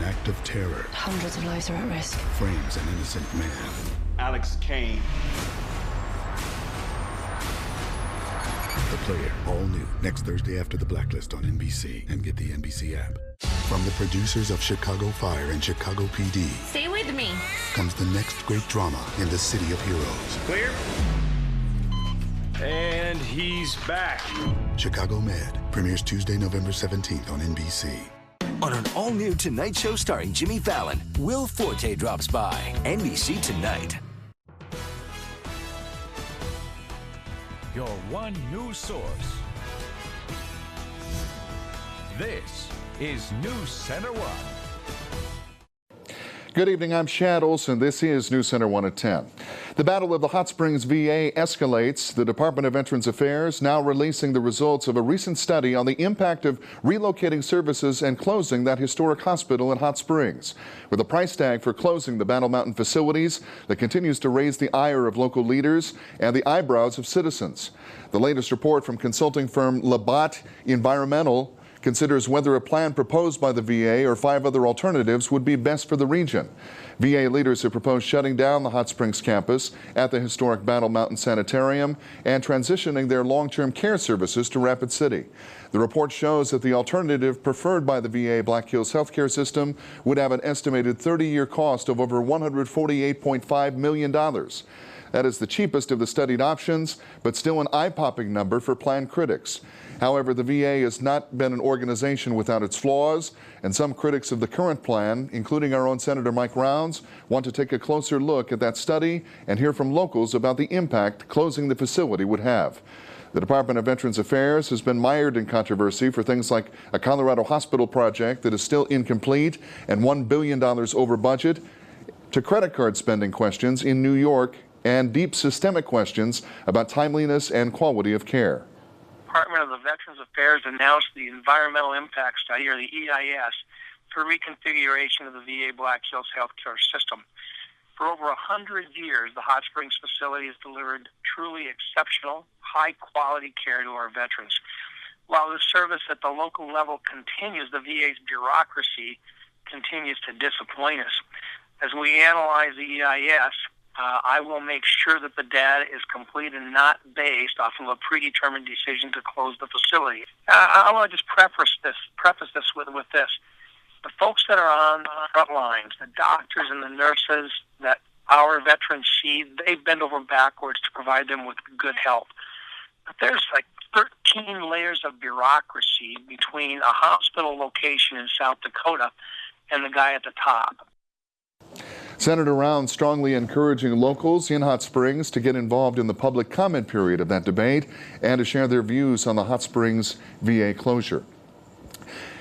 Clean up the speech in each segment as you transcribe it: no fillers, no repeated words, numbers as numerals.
act of terror Hundreds of lives are at risk. frames an innocent man. Alex Kane. The Player, all new, next Thursday after The Blacklist on NBC, and get the NBC app. From the producers of Chicago Fire and Chicago PD Stay with me. comes the next great drama in the City of Heroes. Clear. And he's back. Chicago Med premieres Tuesday, November 17th on NBC. On an all-new Tonight Show starring Jimmy Fallon, Will Forte drops by. NBC Tonight. Your one news source. This is NewsCenter1. Good evening, I'm Shad Olson. This is NewsCenter1 at 10. The Battle of the Hot Springs VA escalates. The Department of Veterans Affairs now releasing the results of a recent study on the impact of relocating services and closing that historic hospital in Hot Springs. With a price tag for closing the Battle Mountain facilities that continues to raise the ire of local leaders and the eyebrows of citizens. The latest report from consulting firm Labatt Environmental considers whether a plan proposed by the VA or 5 other alternatives would be best for the region. VA leaders have proposed shutting down the Hot Springs campus at the historic Battle Mountain Sanitarium and transitioning their long-term care services to Rapid City. The report shows that the alternative preferred by the VA Black Hills healthcare system would have an estimated 30-year cost of over $148.5 million. That is the cheapest of the studied options, but still an eye-popping number for plan critics. However, the VA has not been an organization without its flaws, and some critics of the current plan, including our own Senator Mike Rounds, want to take a closer look at that study and hear from locals about the impact closing the facility would have. The Department of Veterans Affairs has been mired in controversy for things like a Colorado hospital project that is still incomplete and $1 billion over budget, to credit card spending questions in New York and deep systemic questions about timeliness and quality of care. Department of the Veterans Affairs announced the Environmental Impact Study, or the EIS, for reconfiguration of the VA Black Hills healthcare system. For over 100 years, the Hot Springs facility has delivered truly exceptional, high-quality care to our veterans. While the service at the local level continues, the VA's bureaucracy continues to disappoint us. As we analyze the EIS, I will make sure that the data is complete and not based off of a predetermined decision to close the facility. I want to just preface this with this. The folks that are on the front lines, the doctors and the nurses that our veterans see, they bend over backwards to provide them with good health. But there's like 13 layers of bureaucracy between a hospital location in South Dakota and the guy at the top. Senator Rounds strongly encouraging locals in Hot Springs to get involved in the public comment period of that debate and to share their views on the Hot Springs VA closure.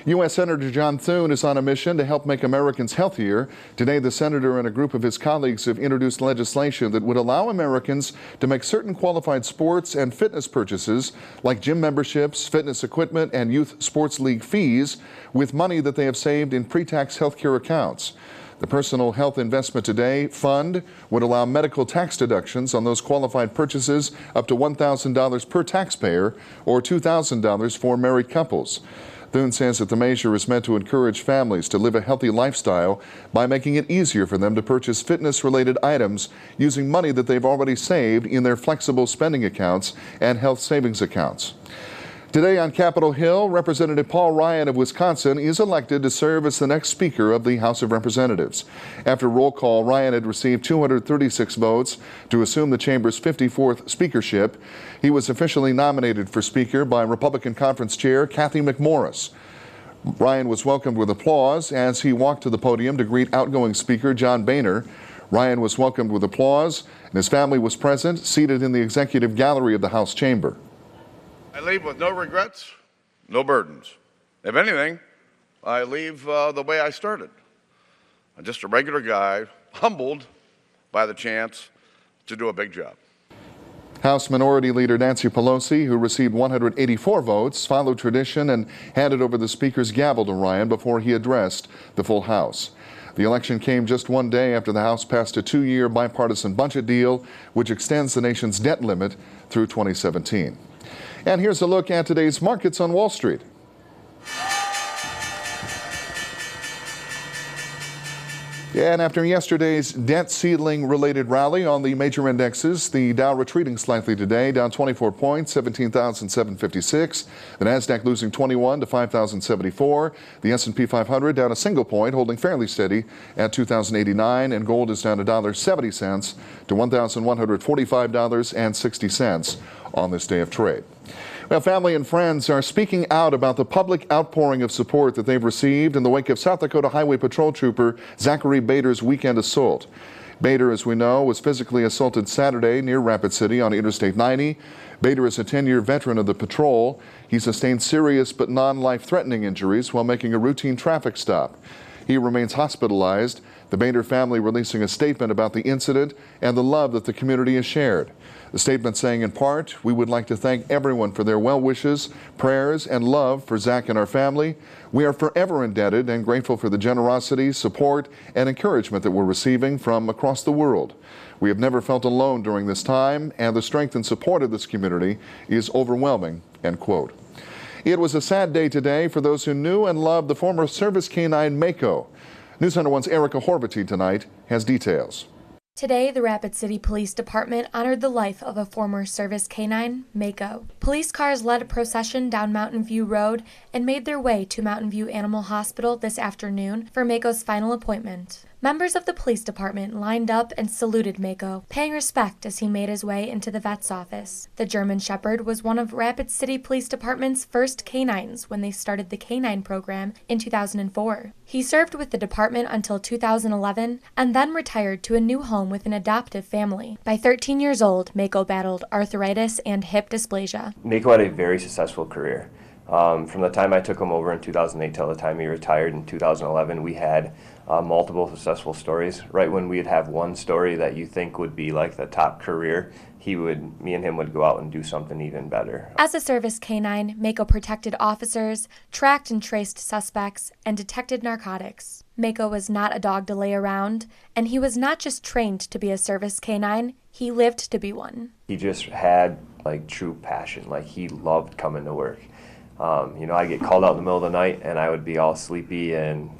U.S. Senator John Thune is on a mission to help make Americans healthier. Today, the senator and a group of his colleagues have introduced legislation that would allow Americans to make certain qualified sports and fitness purchases, like gym memberships, fitness equipment, and youth sports league fees, with money that they have saved in pre-tax health care accounts. The Personal Health Investment Today fund would allow medical tax deductions on those qualified purchases up to $1,000 per taxpayer or $2,000 for married couples. Thune says that the measure is meant to encourage families to live a healthy lifestyle by making it easier for them to purchase fitness-related items using money that they've already saved in their flexible spending accounts and health savings accounts. Today on Capitol Hill, Representative Paul Ryan of Wisconsin is elected to serve as the next Speaker of the House of Representatives. After roll call, Ryan had received 236 votes to assume the chamber's 54th speakership. He was officially nominated for Speaker by Republican Conference Chair Kathy McMorris. Ryan was welcomed with applause as he walked to the podium to greet outgoing Speaker John Boehner. Ryan was welcomed with applause, and his family was present, seated in the executive gallery of the House chamber. I leave with no regrets, no burdens. If anything, I leave the way I started. I'm just a regular guy, humbled by the chance to do a big job. House Minority Leader Nancy Pelosi, who received 184 votes, followed tradition and handed over the Speaker's gavel to Ryan before he addressed the full House. The election came just one day after the House passed a 2-year bipartisan budget deal, which extends the nation's debt limit through 2017. And here's a look at today's markets on Wall Street. Yeah, and after yesterday's debt ceiling-related rally on the major indexes, the Dow retreating slightly today, down 24 points, 17,756. The Nasdaq losing 21 to 5,074. The S&P 500 down a single point, holding fairly steady at 2,089, and gold is down $1.70 to $1,145.60 on this day of trade. Well, family and friends are speaking out about the public outpouring of support that they've received in the wake of South Dakota Highway Patrol Trooper Zachary Bader's weekend assault. Bader, as we know, was physically assaulted Saturday near Rapid City on Interstate 90. Bader is a 10-year veteran of the patrol. He sustained serious but non-life-threatening injuries while making a routine traffic stop. He remains hospitalized. The Bader family releasing a statement about the incident and the love that the community has shared. The statement saying, in part, we would like to thank everyone for their well wishes, prayers, and love for Zach and our family. We are forever indebted and grateful for the generosity, support, and encouragement that we're receiving from across the world. We have never felt alone during this time, and the strength and support of this community is overwhelming, end quote. It was a sad day today for those who knew and loved the former service canine Mako. NewsCenter1's Erica Horvity tonight has details. Today, the Rapid City Police Department honored the life of a former service canine, Mako. Police cars led a procession down Mountain View Road and made their way to Mountain View Animal Hospital this afternoon for Mako's final appointment. Members of the police department lined up and saluted Mako, paying respect as he made his way into the vet's office. The German Shepherd was one of Rapid City Police Department's first canines when they started the canine program in 2004. He served with the department until 2011 and then retired to a new home with an adoptive family. By 13 years old, Mako battled arthritis and hip dysplasia. Mako had a very successful career. From the time I took him over in 2008 till the time he retired in 2011, we had multiple successful stories. Right when we'd have one story that you think would be like the top career, me and him would go out and do something even better. As a service canine, Mako protected officers, tracked and traced suspects, and detected narcotics. Mako was not a dog to lay around, and he was not just trained to be a service canine, he lived to be one. He just had like true passion, like he loved coming to work. I'd get called out in the middle of the night and I would be all sleepy and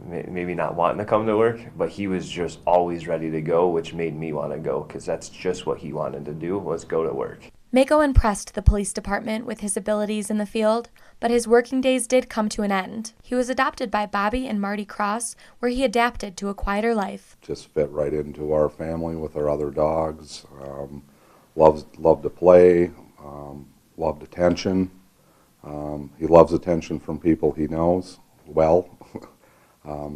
maybe not wanting to come to work, but he was just always ready to go, which made me want to go because that's just what he wanted to do, was go to work. Mako impressed the police department with his abilities in the field, but his working days did come to an end. He was adopted by Bobby and Marty Cross, where he adapted to a quieter life. Just fit right into our family with our other dogs. Loved to play, loved attention. He loves attention from people he knows well.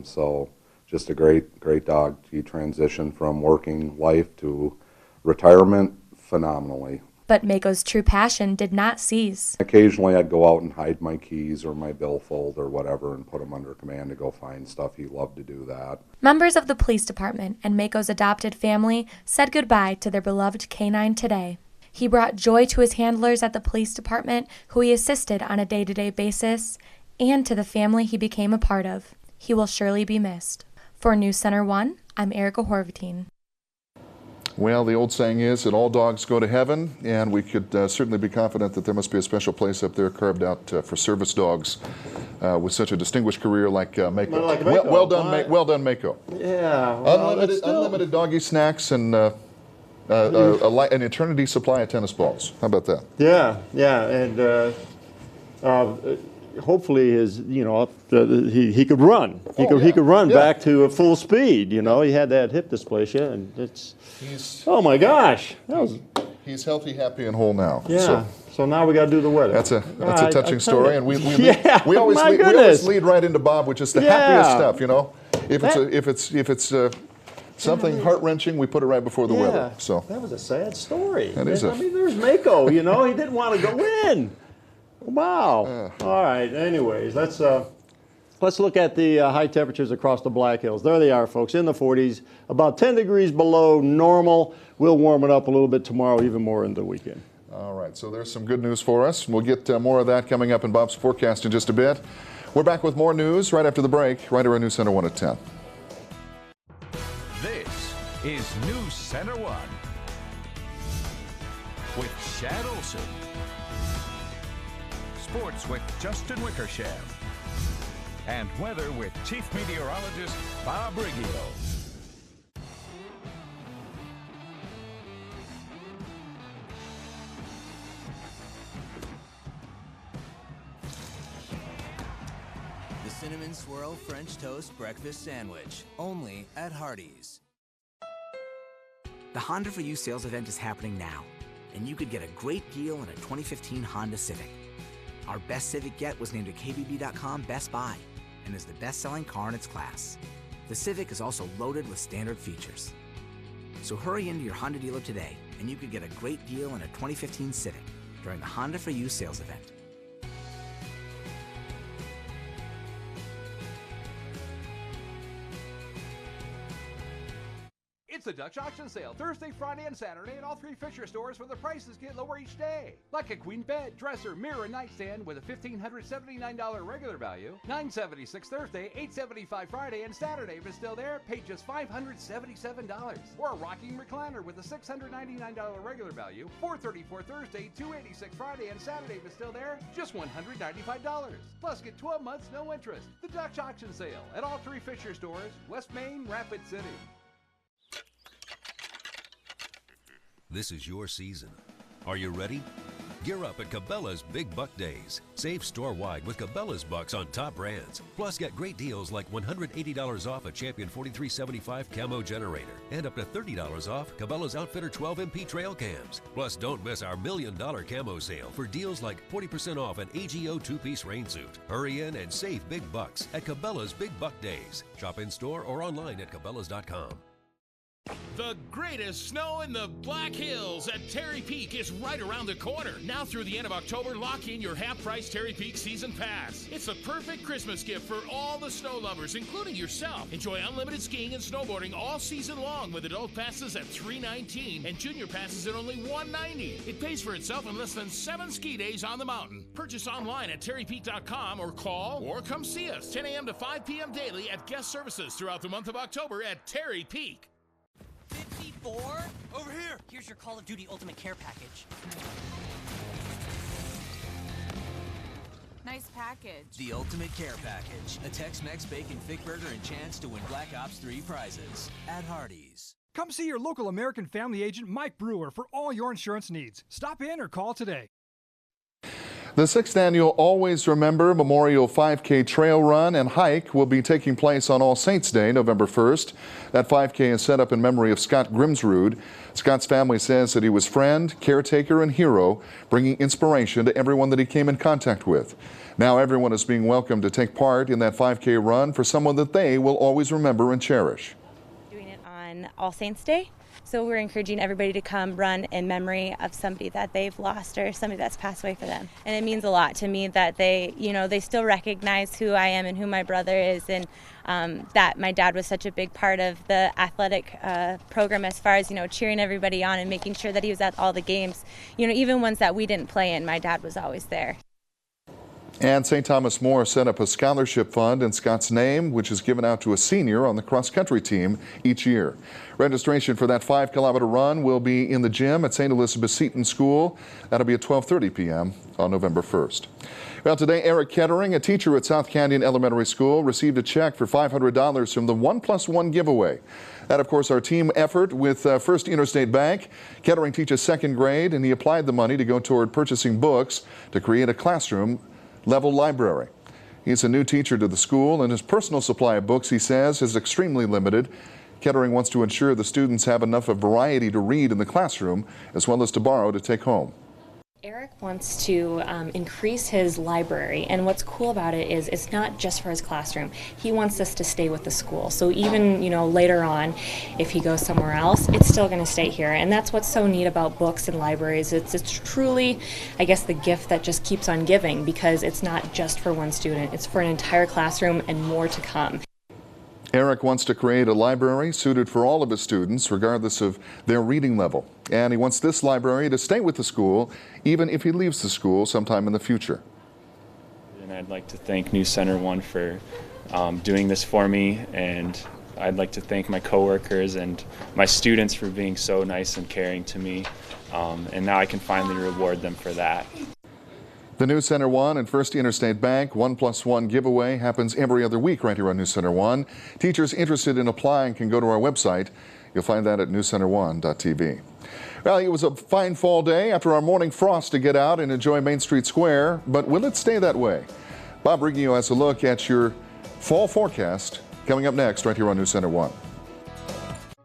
So just a great dog. He transitioned from working life to retirement phenomenally. But Mako's true passion did not cease. Occasionally I'd go out and hide my keys or my billfold or whatever and put him under command to go find stuff. He loved to do that. Members of the police department and Mako's adopted family said goodbye to their beloved canine today. He brought joy to his handlers at the police department, who he assisted on a day-to-day basis, and to the family he became a part of. He will surely be missed. For NewsCenter1, I'm Erica Horvatine. Well, the old saying is that all dogs go to heaven, and we could certainly be confident that there must be a special place up there carved out for service dogs with such a distinguished career like Mako. Like Mako. Well done, Mako. Yeah. Well, unlimited doggy snacks and an eternity supply of tennis balls. How about that? Yeah, and hopefully he could run. He could run back to full speed. He had that hip dysplasia, and oh my gosh, he's healthy, happy, and whole now. Yeah. So now we got to do the wedding. That's a touching story, and we always lead right into Bob with just the happiest stuff. If it's something heart-wrenching, we put it right before the weather. So that was a sad story. There's Mako. He didn't want to go in. Wow. All right. Anyways, let's look at the high temperatures across the Black Hills. There they are, folks, in the 40s, about 10 degrees below normal. We'll warm it up a little bit tomorrow, even more in the weekend. All right. So there's some good news for us. We'll get more of that coming up in Bob's forecast in just a bit. We're back with more news right after the break, right here on NewsCenter1 at 10. This is NewsCenter1 with Shad Olson. Sports with Justin Wickersham. and weather with Chief Meteorologist Bob Riggio. The Cinnamon Swirl French Toast Breakfast Sandwich, only at Hardee's. The Honda for You sales event is happening now, and you could get a great deal on a 2015 Honda Civic. Our best Civic yet was named a KBB.com Best Buy and is the best-selling car in its class. The Civic is also loaded with standard features. So hurry into your Honda dealer today, and you could get a great deal on a 2015 Civic during the Honda for You sales event. It's the Dutch Auction Sale, Thursday, Friday, and Saturday at all three Fisher stores where the prices get lower each day. Like a queen bed, dresser, mirror, and nightstand with a $1,579 regular value, $976 Thursday, $875 Friday, and Saturday. If it's still there, pay just $577. Or a rocking recliner with a $699 regular value, $434 Thursday, $286 Friday, and Saturday. If it's still there, just $195. Plus, get 12 months no interest. The Dutch Auction Sale at all three Fisher stores, West Main, Rapid City. This is your season. Are you ready? Gear up at Cabela's Big Buck Days. Save store-wide with Cabela's Bucks on top brands. Plus, get great deals like $180 off a Champion 4375 camo generator and up to $30 off Cabela's Outfitter 12 MP trail cams. Plus, don't miss our $1 million camo sale for deals like 40% off an AGO 2-piece rain suit. Hurry in and save big bucks at Cabela's Big Buck Days. Shop in-store or online at Cabela's.com. The greatest snow in the Black Hills at Terry Peak is right around the corner. Now through the end of October, lock in your half-price Terry Peak Season Pass. It's the perfect Christmas gift for all the snow lovers, including yourself. Enjoy unlimited skiing and snowboarding all season long with adult passes at $319 and junior passes at only $190. It pays for itself in less than 7 ski days on the mountain. Purchase online at terrypeak.com or call or come see us 10 a.m. to 5 p.m. daily at guest services throughout the month of October at Terry Peak. 54? Over here! Here's your Call of Duty Ultimate Care package. Nice package. The Ultimate Care Package. A Tex-Mex Bacon Thick Burger and chance to win Black Ops 3 prizes. At Hardee's. Come see your local American Family agent, Mike Brewer, for all your insurance needs. Stop in or call today. The 6th annual Always Remember Memorial 5K Trail Run and Hike will be taking place on All Saints Day, November 1st. That 5K is set up in memory of Scott Grimsrud. Scott's family says that he was friend, caretaker, and hero, bringing inspiration to everyone that he came in contact with. Now everyone is being welcomed to take part in that 5K run for someone that they will always remember and cherish. Doing it on All Saints Day. So we're encouraging everybody to come run in memory of somebody that they've lost or somebody that's passed away for them. And it means a lot to me that they still recognize who I am and who my brother is, and that my dad was such a big part of the athletic program as far as, cheering everybody on and making sure that he was at all the games. Even ones that we didn't play in, my dad was always there. And St. Thomas More set up a scholarship fund in Scott's name, which is given out to a senior on the cross-country team each year. Registration for that 5-kilometer run will be in the gym at St. Elizabeth Seton School. That'll be at 12:30 p.m. on November 1st. Well, today, Eric Kettering, a teacher at South Canyon Elementary School, received a check for $500 from the 1+1 giveaway. That, of course, our team effort with First Interstate Bank. Kettering teaches 2nd grade, and he applied the money to go toward purchasing books to create a classroom-level library. He's a new teacher to the school, and his personal supply of books, he says, is extremely limited. Kettering wants to ensure the students have enough of variety to read in the classroom, as well as to borrow to take home. Eric wants to increase his library, and what's cool about it is it's not just for his classroom. He wants this to stay with the school, so even later on, if he goes somewhere else, it's still going to stay here. And that's what's so neat about books and libraries. It's truly, I guess, the gift that just keeps on giving, because it's not just for one student. It's for an entire classroom and more to come. Eric wants to create a library suited for all of his students, regardless of their reading level. And he wants this library to stay with the school, even if he leaves the school sometime in the future. And I'd like to thank NewsCenter1 for doing this for me, and I'd like to thank my coworkers and my students for being so nice and caring to me. And now I can finally reward them for that. The News Center 1 and First Interstate Bank 1+1 giveaway happens every other week right here on News Center 1. Teachers interested in applying can go to our website. You'll find that at newscenter1.tv. Well, it was a fine fall day after our morning frost to get out and enjoy Main Street Square, but will it stay that way? Bob Riggio has a look at your fall forecast coming up next right here on News Center 1.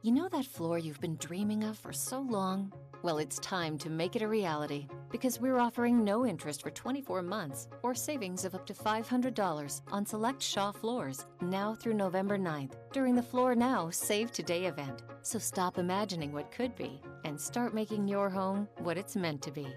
You know that floor you've been dreaming of for so long? Well, it's time to make it a reality because we're offering no interest for 24 months or savings of up to $500 on select Shaw floors now through November 9th during the Floor Now Save Today event. So stop imagining what could be and start making your home what it's meant to be.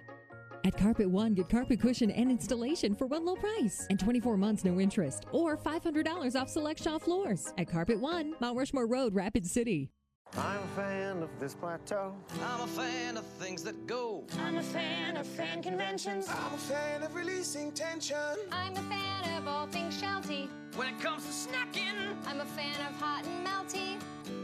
At Carpet One, get carpet cushion and installation for one low price and 24 months no interest or $500 off select Shaw floors. At Carpet One, Mount Rushmore Road, Rapid City. I'm a fan of this plateau. I'm a fan of things that go. I'm a fan of fan conventions. I'm a fan of releasing tension. I'm a fan of all things shouty. When it comes to snacking, I'm a fan of hot and melty.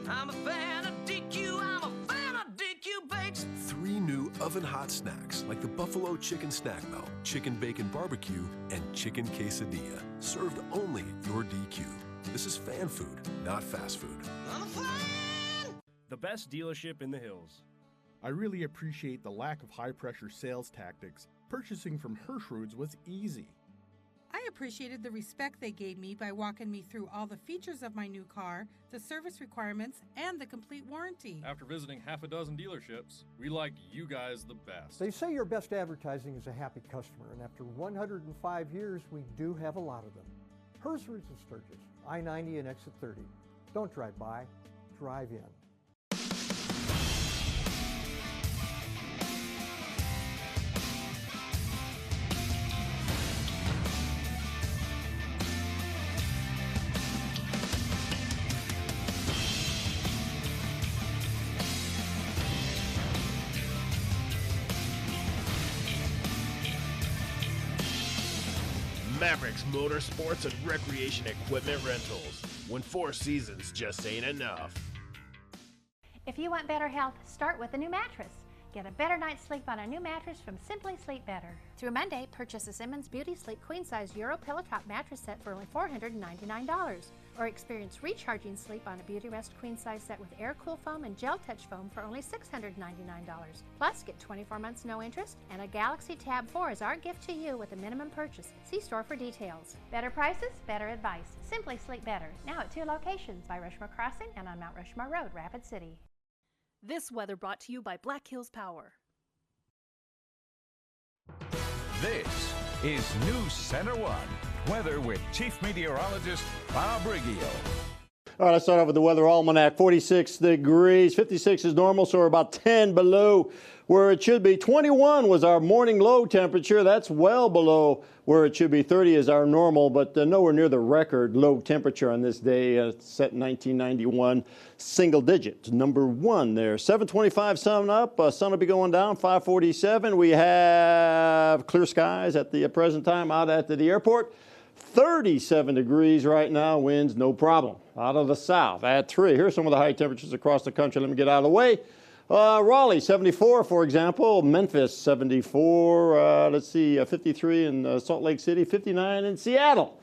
I'm a fan of DQ. I'm a fan of DQ Bakes. 3 new oven-hot snacks like the Buffalo Chicken Snack Melt, Chicken Bacon Barbecue, and Chicken Quesadilla. Served only at your DQ. This is fan food, not fast food. I'm a fan. The best dealership in the hills. I really appreciate the lack of high-pressure sales tactics. Purchasing from Hirschroods was easy. I appreciated the respect they gave me by walking me through all the features of my new car, the service requirements, and the complete warranty. After visiting half a dozen dealerships, we like you guys the best. They say your best advertising is a happy customer, and after 105 years, we do have a lot of them. Hirschroods of Sturgis, I-90 and exit 30. Don't drive by, drive in. Mavericks Motorsports and Recreation Equipment Rentals. When 4 seasons just ain't enough. If you want better health, start with a new mattress. Get a better night's sleep on a new mattress from Simply Sleep Better. Through Monday, purchase a Simmons Beauty Sleep Queen Size Euro Pillow Top mattress set for only $499. Or experience recharging sleep on a Beauty Rest Queen Size set with air cool foam and gel touch foam for only $699. Plus, get 24 months no interest and a Galaxy Tab 4 is our gift to you with a minimum purchase. See store for details. Better prices, better advice. Simply Sleep Better. Now at 2 locations by Rushmore Crossing and on Mount Rushmore Road, Rapid City. This weather brought to you by Black Hills Power. This is News Center 1. Weather with Chief Meteorologist Bob Riggio. All right, let's start off with the weather almanac. 46 degrees, 56 is normal, so we're about 10 below where it should be. 21 was our morning low temperature. That's well below where it should be. 30 is our normal, but nowhere near the record low temperature on this day set in 1991. Single digit, number 1 there. 725 sun up, sun will be going down. 547, we have clear skies at the present time out at the airport. 37 degrees right now, winds no problem. Out of the south at 3. Here's some of the high temperatures across the country. Let me get out of the way. Raleigh, 74, for example. Memphis, 74. Let's see, 53 in Salt Lake City, 59 in Seattle.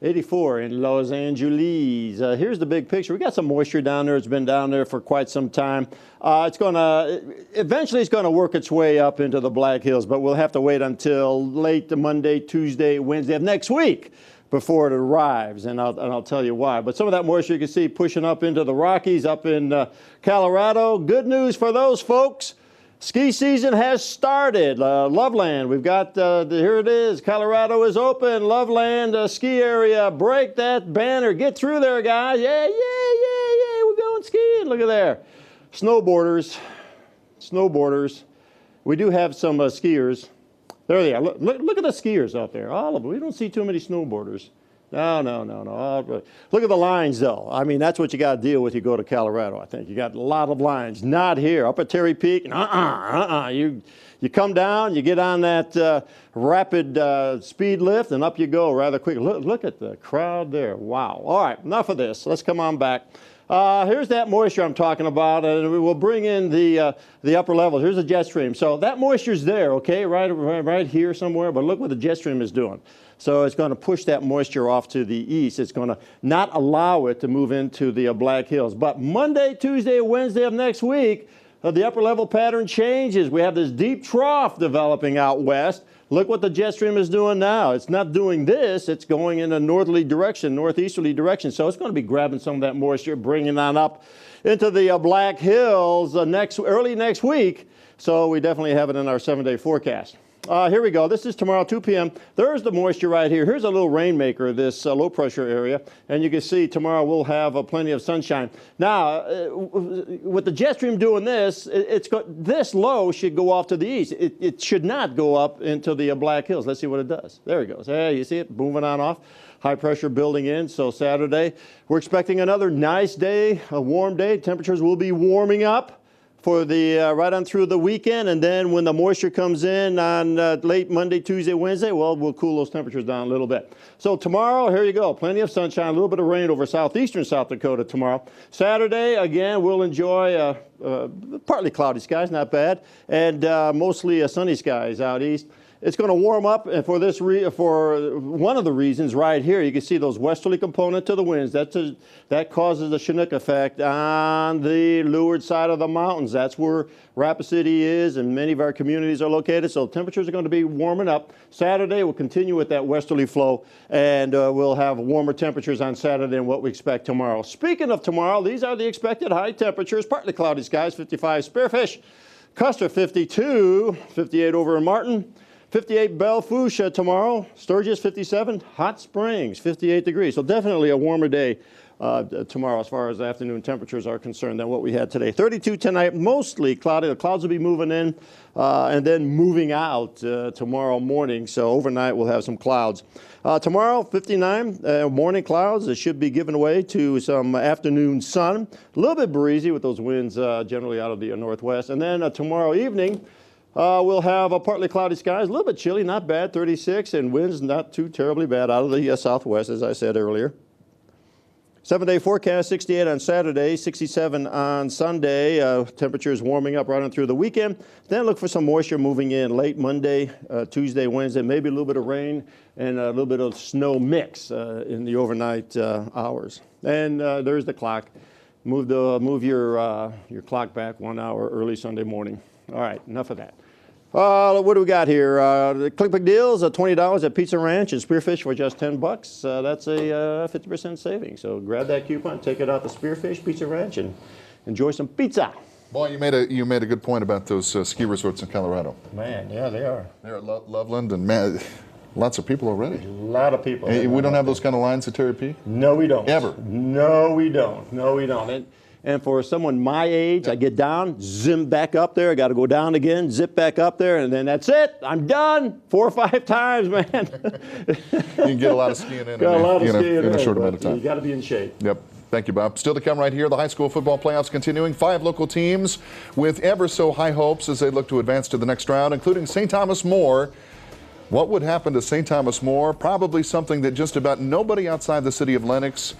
84 in Los Angeles. Here's the big picture. We got some moisture down there. It's been down there for quite some time. Eventually it's going to work its way up into the Black Hills, but we'll have to wait until late Monday, Tuesday, Wednesday of next week before it arrives, and I'll tell you why. But some of that moisture you can see pushing up into the Rockies, up in Colorado. Good news for those folks. Ski season has started. Loveland, we've got, here it is. Colorado is open. Loveland ski area. Break that banner. Get through there, guys. Yeah, yeah, yeah, yeah. We're going skiing. Look at there. Snowboarders. We do have some skiers. There they are. Look at the skiers out there. All of them. We don't see too many snowboarders. No. Look at the lines, though. I mean, that's what you got to deal with. You go to Colorado, I think. You got a lot of lines. Not here. Up at Terry Peak, You come down, you get on that rapid speed lift, and up you go rather quick. Look at the crowd there. Wow. All right, enough of this. Let's come on back. Here's that moisture I'm talking about, and we will bring in the upper levels. Here's the jet stream. So that moisture's there, okay, right here somewhere, but look what the jet stream is doing. So it's going to push that moisture off to the east. It's going to not allow it to move into the Black Hills. But Monday, Tuesday, Wednesday of next week, the upper level pattern changes. We have this deep trough developing out west. Look what the jet stream is doing now. It's not doing this. It's going in a northerly direction, northeasterly direction. So it's going to be grabbing some of that moisture, bringing on up into the Black Hills early next week. So we definitely have it in our 7-day forecast. Here we go. This is tomorrow, 2 p.m. There's the moisture right here. Here's a little rainmaker, this low pressure area. And you can see tomorrow we'll have plenty of sunshine. Now, with the jet stream doing this, this low should go off to the east. It should not go up into the Black Hills. Let's see what it does. There it goes. Hey, you see it moving on off. High pressure building in. So Saturday, we're expecting another nice day, a warm day. Temperatures will be warming up for the right on through the weekend, and then when the moisture comes in on late Monday, Tuesday, Wednesday, well, we'll cool those temperatures down a little bit. So tomorrow, here you go, plenty of sunshine, a little bit of rain over southeastern South Dakota tomorrow. Saturday, again, we'll enjoy partly cloudy skies, not bad, and mostly sunny skies out east. It's going to warm up, and for one of the reasons right here, you can see those westerly component to the winds. That causes the Chinook effect on the leeward side of the mountains. That's where Rapid City is, and many of our communities are located. So temperatures are going to be warming up. Saturday, we'll continue with that westerly flow, and we'll have warmer temperatures on Saturday than what we expect tomorrow. Speaking of tomorrow, these are the expected high temperatures. Partly cloudy skies, 55 Spearfish, Custer 52, 58 over in Martin. 58 Belle Fourche tomorrow, Sturgis 57, Hot Springs 58 degrees. So definitely a warmer day tomorrow as far as afternoon temperatures are concerned than what we had today. 32 tonight, mostly cloudy. The clouds will be moving in and then moving out tomorrow morning. So overnight we'll have some clouds. Tomorrow, 59 morning clouds. It should be given way to some afternoon sun. A little bit breezy with those winds generally out of the northwest. And then tomorrow evening, we'll have partly cloudy skies, a little bit chilly, not bad, 36, and winds not too terribly bad out of the southwest, as I said earlier. 7-day forecast, 68 on Saturday, 67 on Sunday. Temperatures warming up right on through the weekend. Then look for some moisture moving in late Monday, Tuesday, Wednesday, maybe a little bit of rain and a little bit of snow mix in the overnight hours. And there's the clock. Move your clock back 1 hour early Sunday morning. All right, enough of that. What do we got here? The Click deals, $20 at Pizza Ranch and Spearfish for just $10. That's a 50% savings. So grab that coupon, take it out to Spearfish, Pizza Ranch, and enjoy some pizza. Boy, you made a good point about those ski resorts in Colorado. Man, yeah, they are. They're at Loveland, and man, lots of people already. A lot of people. Hey, we don't have those kind of lines at Terry Peak? No, we don't. Ever? No, we don't. No, we don't. And for someone my age, I get down, zim back up there. I got to go down again, zip back up there, and then that's it. I'm done 4 or 5 times, man. You can get a lot of skiing in a short amount of time. You got to be in shape. Yep. Thank you, Bob. Still to come right here, the high school football playoffs continuing. 5 local teams with ever so high hopes as they look to advance to the next round, including St. Thomas More. What would happen to St. Thomas More? Probably something that just about nobody outside the city of Lenox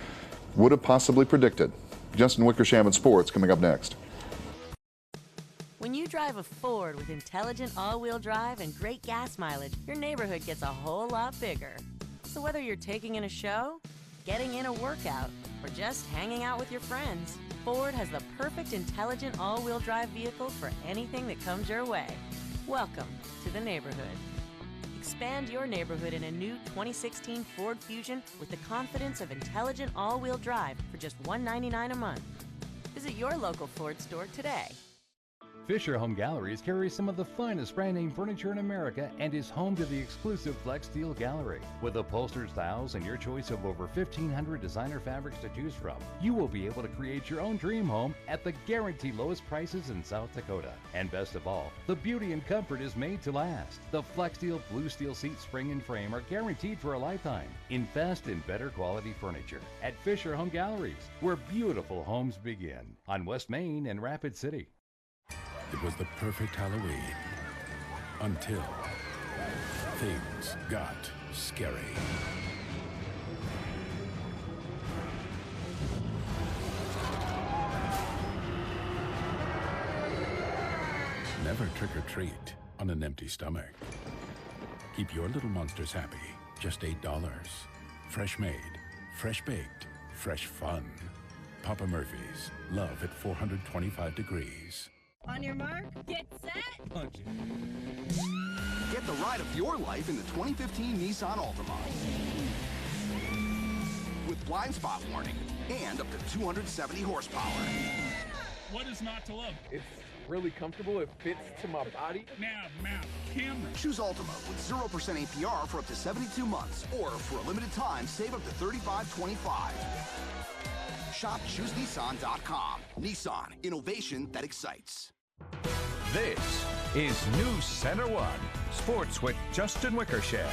would have possibly predicted. Justin Wickersham in sports coming up next. When you drive a Ford with intelligent all-wheel drive and great gas mileage, your neighborhood gets a whole lot bigger. So whether you're taking in a show, getting in a workout, or just hanging out with your friends, Ford has the perfect intelligent all-wheel drive vehicle for anything that comes your way. Welcome to the neighborhood. Expand your neighborhood in a new 2016 Ford Fusion with the confidence of intelligent all-wheel drive for just $199 a month. Visit your local Ford store today. Fisher Home Galleries carries some of the finest brand name furniture in America and is home to the exclusive Flex Steel Gallery. With upholstered styles and your choice of over 1,500 designer fabrics to choose from, you will be able to create your own dream home at the guaranteed lowest prices in South Dakota. And best of all, the beauty and comfort is made to last. The Flex Steel Blue Steel seat spring and frame are guaranteed for a lifetime. Invest in better quality furniture at Fisher Home Galleries, where beautiful homes begin on West Main and Rapid City. It was the perfect Halloween until things got scary. Never trick or treat on an empty stomach. Keep your little monsters happy. Just $8. Fresh made, fresh baked, fresh fun. Papa Murphy's. Love at 425 degrees. On your mark, get set, punch it. Get the ride of your life in the 2015 Nissan Altima. With blind spot warning and up to 270 horsepower. What is not to love? It's really comfortable. It fits to my body. Nav, camera. Choose Altima with 0% APR for up to 72 months, or for a limited time, save up to $35.25. Shop ChooseNissan.com. Nissan, innovation that excites. This is NewsCenter1 Sports with Justin Wickersham.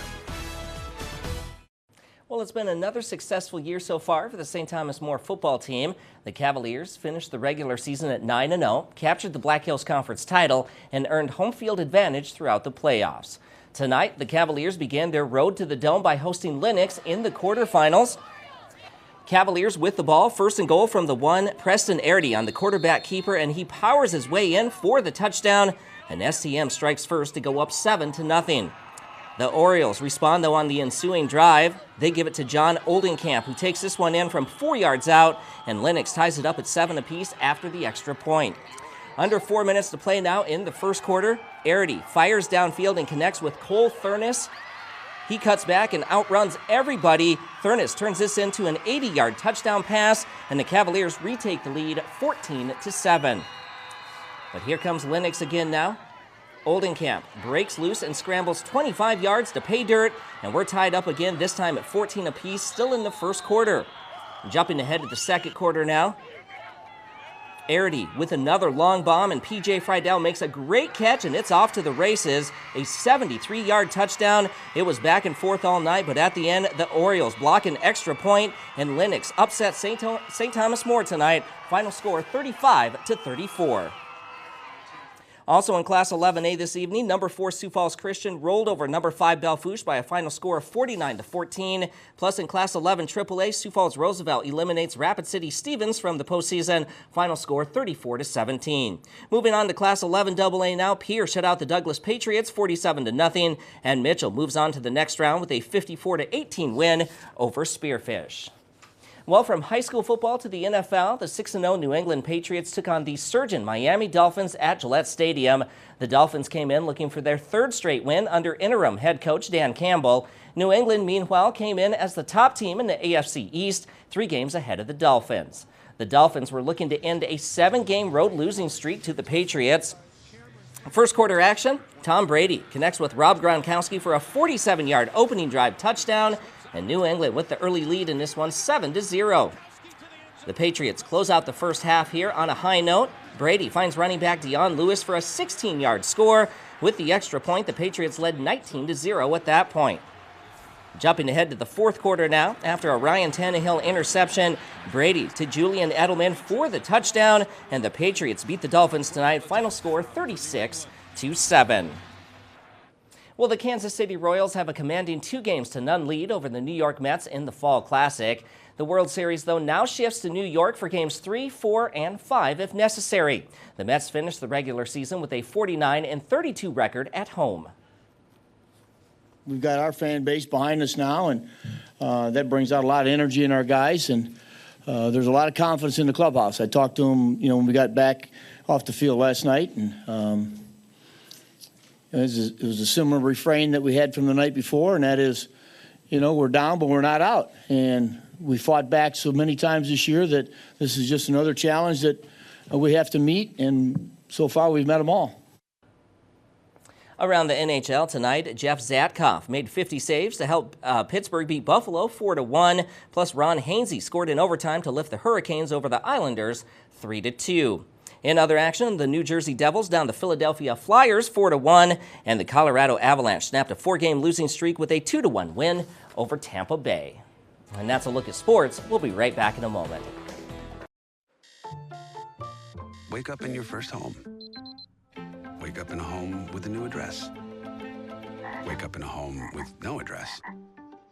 Well, it's been another successful year so far for the St. Thomas More football team. The Cavaliers finished the regular season at 9-0, captured the Black Hills Conference title, and earned home field advantage throughout the playoffs. Tonight, the Cavaliers began their road to the Dome by hosting Lennox in the quarterfinals. Cavaliers with the ball, first and goal from the one, Preston Airdy on the quarterback keeper, and he powers his way in for the touchdown, and STM strikes first to go up 7-0. The Orioles respond, though, on the ensuing drive. They give it to John Oldenkamp, who takes this one in from 4 yards out, and Lennox ties it up at 7 apiece after the extra point. Under 4 minutes to play now in the first quarter. Airdy fires downfield and connects with Cole Thurnis. He cuts back and outruns everybody. Thurnis turns this into an 80-yard touchdown pass, and the Cavaliers retake the lead 14-7. But here comes Lennox again now. Oldenkamp breaks loose and scrambles 25 yards to pay dirt, and we're tied up again, this time at 14 apiece, still in the first quarter. Jumping ahead to the second quarter now. Airdy with another long bomb, and P.J. Friedel makes a great catch, and it's off to the races. A 73-yard touchdown. It was back and forth all night, but at the end, the Orioles block an extra point, and Lennox upsets St. Thomas More tonight. Final score 35-34. Also in Class 11A this evening, number 4 Sioux Falls Christian rolled over number 5 Belfouche by a final score of 49-14. Plus in Class 11 AAA, Sioux Falls Roosevelt eliminates Rapid City Stevens from the postseason. Final score 34-17. Moving on to Class 11 AA now, Pierre shut out the Douglas Patriots 47-0, and Mitchell moves on to the next round with a 54-18 win over Spearfish. Well, from high school football to the NFL, the 6-0 New England Patriots took on the surging Miami Dolphins at Gillette Stadium. The Dolphins came in looking for their third straight win under interim head coach Dan Campbell. New England, meanwhile, came in as the top team in the AFC East, 3 games ahead of the Dolphins. The Dolphins were looking to end a 7-game road losing streak to the Patriots. First quarter action, Tom Brady connects with Rob Gronkowski for a 47-yard opening drive touchdown, and New England with the early lead in this one, 7-0. The Patriots close out the first half here on a high note. Brady finds running back Deion Lewis for a 16-yard score. With the extra point, the Patriots led 19-0 at that point. Jumping ahead to the fourth quarter now, after a Ryan Tannehill interception, Brady to Julian Edelman for the touchdown, and the Patriots beat the Dolphins tonight. Final score 36-7. Well, the Kansas City Royals have a commanding 2-0 lead over the New York Mets in the Fall Classic. The World Series, though, now shifts to New York for games 3, 4, and 5 if necessary. The Mets finished the regular season with a 49-32 record at home. We've got our fan base behind us now, and that brings out a lot of energy in our guys, and there's a lot of confidence in the clubhouse. I talked to them, when we got back off the field last night, and it was a similar refrain that we had from the night before, and that is, we're down, but we're not out. And we fought back so many times this year that this is just another challenge that we have to meet. And so far we've met them all. Around the NHL tonight, Jeff Zatkoff made 50 saves to help Pittsburgh beat Buffalo 4-1. Plus, Ron Hainsey scored in overtime to lift the Hurricanes over the Islanders 3-2. In other action, the New Jersey Devils down the Philadelphia Flyers 4-1, and the Colorado Avalanche snapped a 4-game losing streak with a 2-1 win over Tampa Bay. And that's a look at sports. We'll be right back in a moment. Wake up in your first home. Wake up in a home with a new address. Wake up in a home with no address.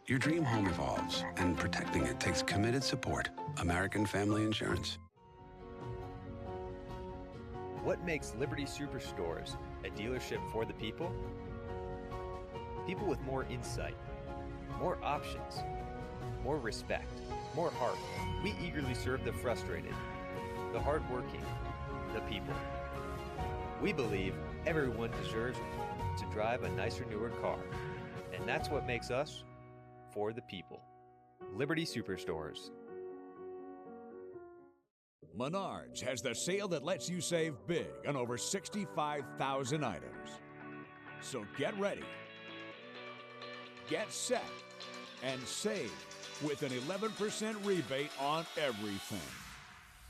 Your dream home evolves, and protecting it takes committed support. American Family Insurance. What makes Liberty Superstores a dealership for the people? People with more insight, more options, more respect, more heart. We eagerly serve the frustrated, the hardworking, the people. We believe everyone deserves to drive a nicer, newer car. And that's what makes us for the people. Liberty Superstores. Menards has the sale that lets you save big on over 65,000 items. So get ready, get set, and save with an 11% rebate on everything.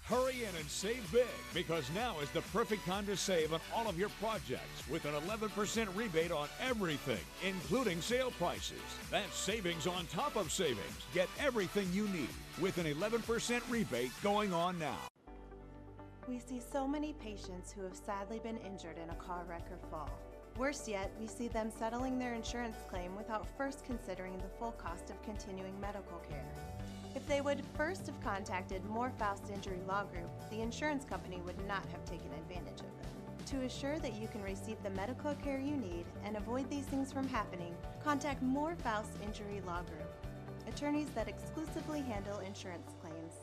Hurry in and save big, because now is the perfect time to save on all of your projects with an 11% rebate on everything, including sale prices. That's savings on top of savings. Get everything you need with an 11% rebate going on now. We see so many patients who have sadly been injured in a car wreck or fall. Worse yet, we see them settling their insurance claim without first considering the full cost of continuing medical care. If they would first have contacted More Faust Injury Law Group, the insurance company would not have taken advantage of them. To assure that you can receive the medical care you need and avoid these things from happening, contact More Faust Injury Law Group, attorneys that exclusively handle insurance claims.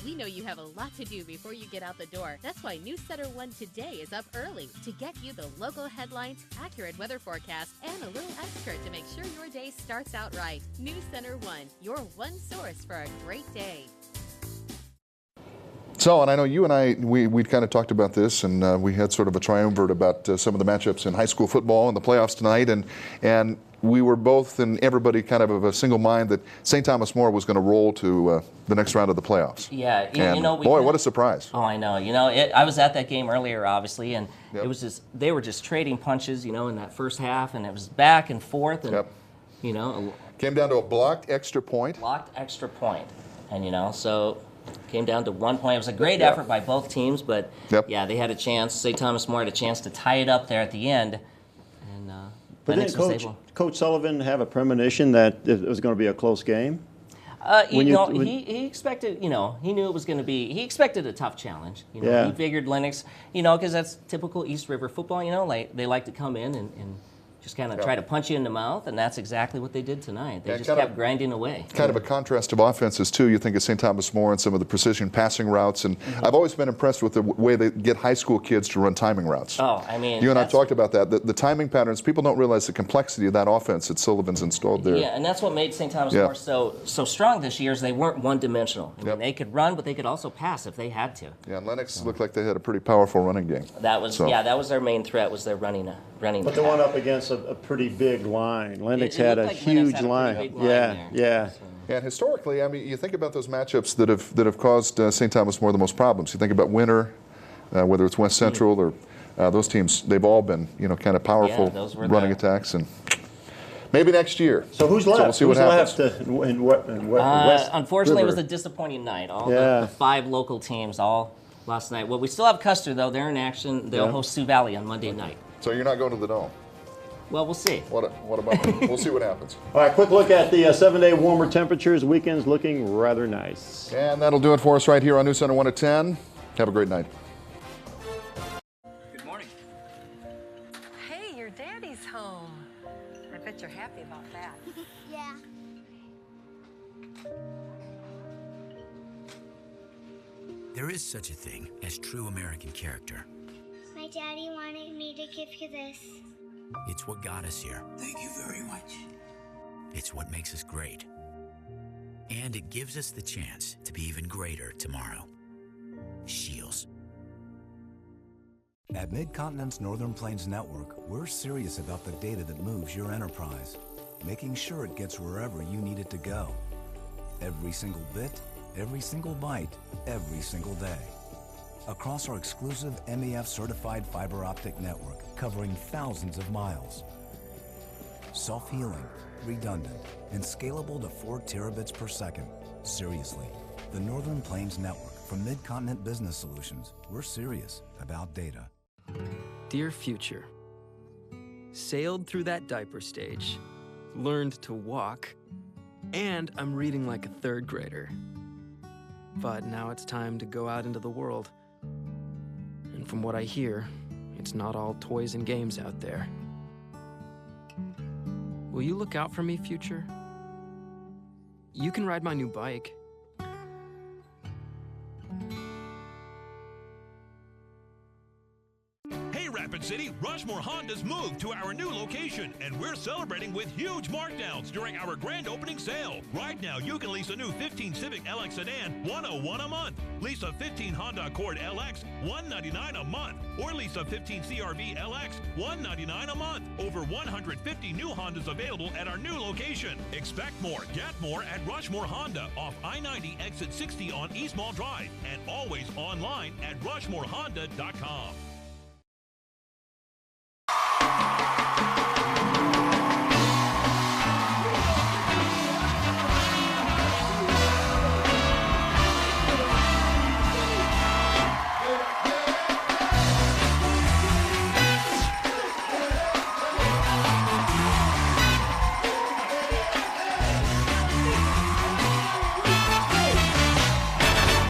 We know you have a lot to do before you get out the door. That's why NewsCenter1 Today is up early to get you the local headlines, accurate weather forecast, and a little extra to make sure your day starts out right. NewsCenter1, your one source for a great day. So, and I know you and I, we'd kind of talked about this, and we had sort of a triumvirate about some of the matchups in high school football and the playoffs tonight, and we were both and everybody kind of a single mind that St. Thomas More was going to roll to the next round of the playoffs. Yeah, and you know, boy, what a surprise! Oh, I know. You know, I was at that game earlier, obviously, and it was just they were just trading punches, you know, in that first half, and it was back and forth, and you know, came down to a blocked extra point. And you know, so. Came down to 1 point. It was a great effort by both teams, but yeah, they had a chance. St. Thomas More had a chance to tie it up there at the end. And but didn't Coach Sullivan have a premonition that it was going to be a close game? He expected, you know, he knew it was going to be, he expected a tough challenge. You know, he figured Lennox, you know, because that's typical East River football, you know, like they like to come in and just kind of try to punch you in the mouth, and that's exactly what they did tonight. They just kept grinding away. Kind of a contrast of offenses, too. You think of St. Thomas More and some of the precision passing routes, and I've always been impressed with the way they get high school kids to run timing routes. Oh, I mean, you and I talked about that. The timing patterns, people don't realize the complexity of that offense that Sullivan's installed there. Yeah, and that's what made St. Thomas More so strong this year is they weren't one-dimensional. I mean, they could run, but they could also pass if they had to. Yeah, and Lennox looked like they had a pretty powerful running game. That was that was their main threat, was their running. But they went up against a pretty big line. Lennox had a huge line. Yeah. And historically, I mean, you think about those matchups that have caused St. Thomas More the most problems. You think about Winter, whether it's West Central or those teams. They've all been, you know, kind of powerful running attacks. And maybe next year. So who's left? So we'll see what happens. In West unfortunately, River. it was a disappointing night. All the 5 local teams all last night. Well, we still have Custer, though. They're in action. They'll host Sioux Valley on Monday night. So you're not going to the Dome? Well, we'll see. What about we'll see what happens. All right, quick look at the 7-day warmer temperatures. Weekend's looking rather nice. And that'll do it for us right here on NewsCenter1 at 10. Have a great night. Good morning. Hey, your daddy's home. I bet you're happy about that. Yeah. There is such a thing as true American character. My daddy wanted me to give you this. It's what got us here. Thank you very much. It's what makes us great. And it gives us the chance to be even greater tomorrow. Shields. At Mid-Continent's Northern Plains Network, we're serious about the data that moves your enterprise, making sure it gets wherever you need it to go. Every single bit, every single byte, every single day. Across our exclusive MEF-certified fiber optic network covering thousands of miles. Self-healing, redundant, and scalable to 4 terabits per second. Seriously, the Northern Plains Network from Mid-Continent Business Solutions. We're serious about data. Dear future, sailed through that diaper stage, learned to walk, and I'm reading like a 3rd grader. But now it's time to go out into the world. And from what I hear, it's not all toys and games out there. Will you look out for me, future? You can ride my new bike. Rapid City, Rushmore Honda's moved to our new location, and we're celebrating with huge markdowns during our grand opening sale. Right now, you can lease a new 15 Civic LX sedan, $101 a month. Lease a 15 Honda Accord LX, $199 a month. Or lease a 15 CRV LX, $199 a month. Over 150 new Hondas available at our new location. Expect more, get more at Rushmore Honda off I-90 exit 60 on East Mall Drive, and always online at rushmorehonda.com.